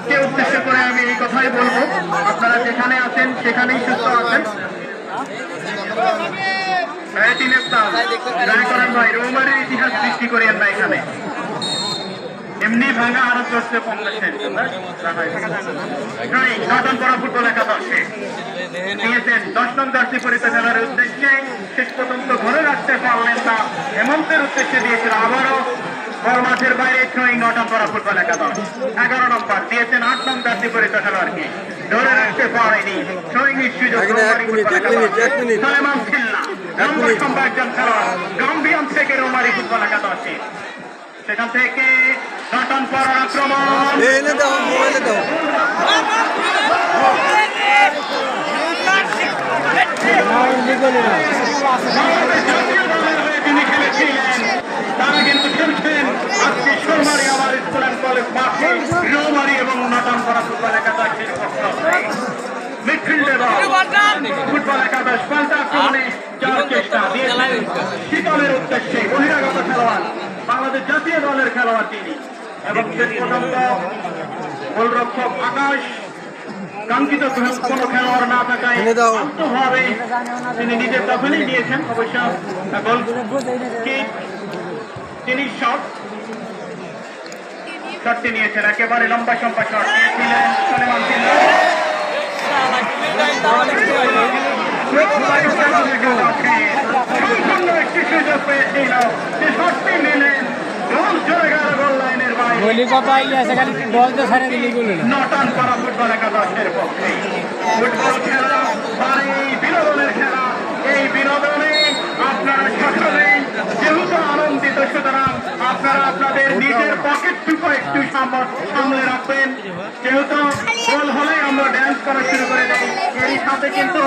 কে উদ্দেশ্য করে আমি এই কথাই বলবো, আপনারা যেখানে আছেন সেখানেই সুস্থ আছেন। ভাই রৌমারের ইতিহাস সৃষ্টি করিয়েন না এখানে, এমনি ভাঙা আরো চলছে কংগ্রেসের নটন করা ফুটবল একাদশে নিয়েছেন 10 নং জার্সি পরিত খেলার উদ্দেশ্যে, শেষ পর্যন্ত ধরে রাখতে পারলেন না, হেমন্তের উদ্দেশ্যে দিয়েছিল আবারও বল মাঠের বাইরে থ্রোয়িং নটন করা ফুটবল একাদশ। 11 নম্বর দিয়েছেন 8 নং জার্সি পরিত খেলোয়াড়কে, ধরে রাখতে পারেনি, থ্রোয়িং সুযোগ সালেমান খিল্লা লম্বা সম্ভব একজন খেলোয়াড় গাম্বিয়ান থেকে রোমারি ফুটবল একাদশে, সেখান থেকে নটন করা আক্রমণ তিনি খেলেছিলেন, তারা কিন্তু খেলছেন আজকে সোলমারি আমার স্কুল অ্যান্ড কলেজ মাঠে রৌমারি এবং নটন করা ফুটবল একাদশের মিডফিল্ডে ফুটবল একাদশ পাল্টা আক্রমণে যাওয়ার চেষ্টা দিয়েছিলেন শীতলের উদ্দেশ্যে বহিরাগত খেলোয়াড়, বাংলাদেশ জাতীয় দলের খেলোয়াড় তিনি, এবং শেষ পর্যন্ত গোলরক্ষক আকাশ কাঙ্ক্ষিত কোন খেলোয়াড় না থাকায় আন্তভাবে তিনি নিজের দখলেই নিয়েছেন। অবশ্য তিনি শটটি নিয়েছেন, একেবারে লম্বা সম্পা শট নিয়েছিলেন সালেমান খিল্লা। সম্পূর্ণ একটি সুযোগ পেয়েছিল, যে শটটি নিলেন গোল চলে গেল গোল লাইনের বাইরে। নটন করা ফুটবল একাদশের পক্ষে ফুটবল খেলা বিনোদনের খেলা, এই বিনোদনে আপনারা সকলেই যেহেতু আনন্দিত, সুতরাং আপনারা আপনাদের নিজের পকেটটুকু একটু সামলে রাখবেন, যেহেতু গোল হলে আমরা ড্যান্স করা শুরু করে দেই, এই সাথে কিন্তু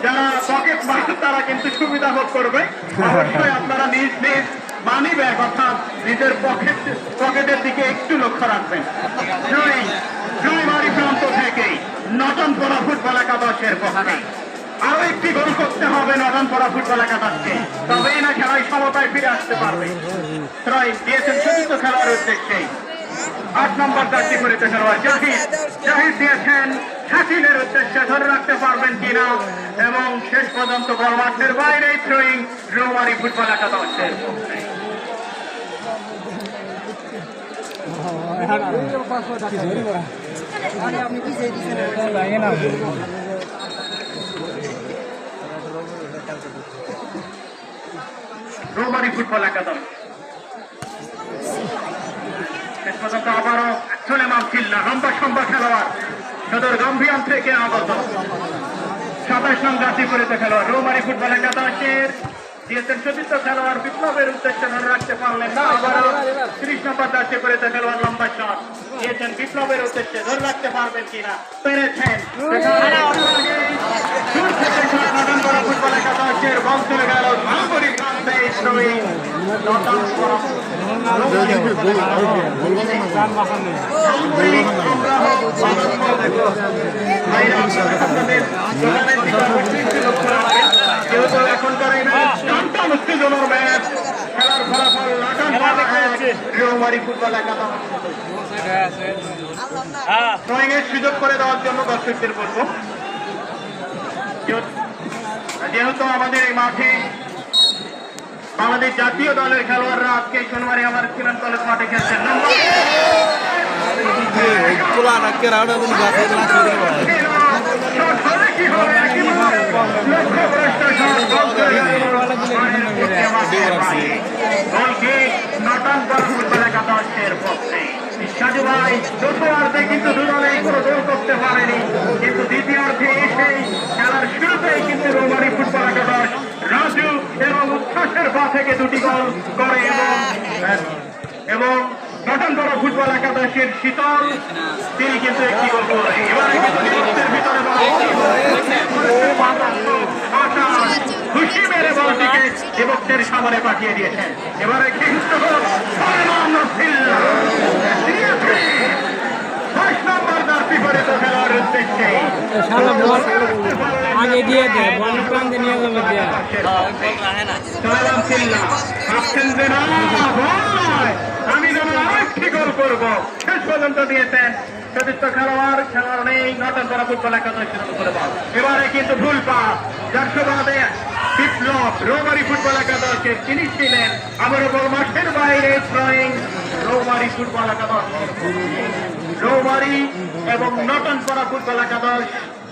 যারা পকেট মাস্টার তারা কিন্তু সুবিধা ভোগ করবে। অবশ্যই আপনারা নিজ নিজ মানি ব্যাগ অর্থাৎ নিজের পকেটের দিকে একটু লক্ষ্য রাখবেন। জয়মারি প্রান্ত থেকে নটন করা ফুটবল একাদশের পক্ষে আরো একটি গোল করতে হবে নটন করা ফুটবল একাদশকে, তবেই না খেলায় সমতায় ফিরে আসতে পারবে। ত্রয় দিয়েছেন চতুর্থ খেলোয়াড়ের উদ্দেশ্যে 8 নম্বর জার্সি পরিত খেলোয়াড় জাহিদ দিয়েছেন শাকিলের উদ্দেশ্যে, ধরে রাখতে পারবেন কিনা, এবং শেষ পর্যন্ত বল মাঠের বাইরে থ্রোয়িং রৌমারি ফুটবল একাদশের রৌমারি ফুটবল একাদশ। শেষ পর্যন্ত আবারও সালেমান খিল্লা লম্বা সম্ভব খেলোয়াড় সদর গাম্বিয়ান থেকে আগত 27 নং জার্সি পরিত খেলোয়াড় রৌমারি ফুটবল একাদশের দিয়েছেন চতুর্থ খেলোয়াড় বিপ্লবের উদ্দেশ্যে, ধরে রাখতে পারলেন না, আবারও 30 নম্বর জার্সি পরিত খেলোয়াড় লম্বা শট দিয়েছেন বিপ্লবের উদ্দেশ্যে, ধরে রাখতে পারবেন কিনা, পেরেছেন। নটন করা ফুটবল একাদশের বল চলে গেল ধানবাড়ি প্রান্তে এখনকার উত্তেজনার ম্যাচ, খেলার ফলাফল রৌমারি ফুটবল একাদশ থ্রোয়িং এর সুযোগ করে দেওয়ার জন্য দর্শকদের বলবো, যেহেতু আমাদের এই মাঠে বাংলাদেশ জাতীয় দলের খেলোয়াড়রা আজকে সোনমারি আমার স্কুল কলেজ মাঠে খেলছেন। নটন করা ফুটবল একাদশের পক্ষে সাজু ভাই প্রথমার্ধে কিন্তু দুদলেই কোনো গোল করতে পারেনি, কিন্তু দ্বিতীয়ার্ধে এসেই খেলার শুরুতেই কিন্তু রৌমারি ফুটবল একাদশ রাজু এবং উচ্ছ্বাসের পা থেকে 2টি গোল করে, এবং নটন করা ফুটবল একাদশের শীতল তিনি কিন্তু 1টি গোল করে। এবারে কিন্তু ভিতরে খুশি মেরে বলটিকে বিপক্ষের সামনে পাঠিয়ে দিয়েছেন। এবারে কিন্তু 5 নম্বর জার্সি পরিত খেলোয়াড়ের উদ্দেশ্যে আগে দিয়ে দেয় বল প্রান্তে নিয়ে যাবে দিয়ে চালাম চিল্লা ভাবছেন যে না ভাই আমি যেন আরেকটি গোল করবো শেষ পর্যন্ত দিয়েছেন চতুর্থ খেলোয়াড় নেই নটন করা ফুটবল একাদশের উপরে বল এবারে কিন্তু ভুল পাস যার সুবাদে বিপ্লব রৌমারী ফুটবল একাদশের তিনি ছিলেন আবারও বল মাঠের বাইরে থ্রোয়িং রৌমারী ফুটবল একাদশ রৌমারী এবং নটন করা ফুটবল একাদশ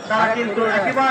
তারা কিন্তু একেবারে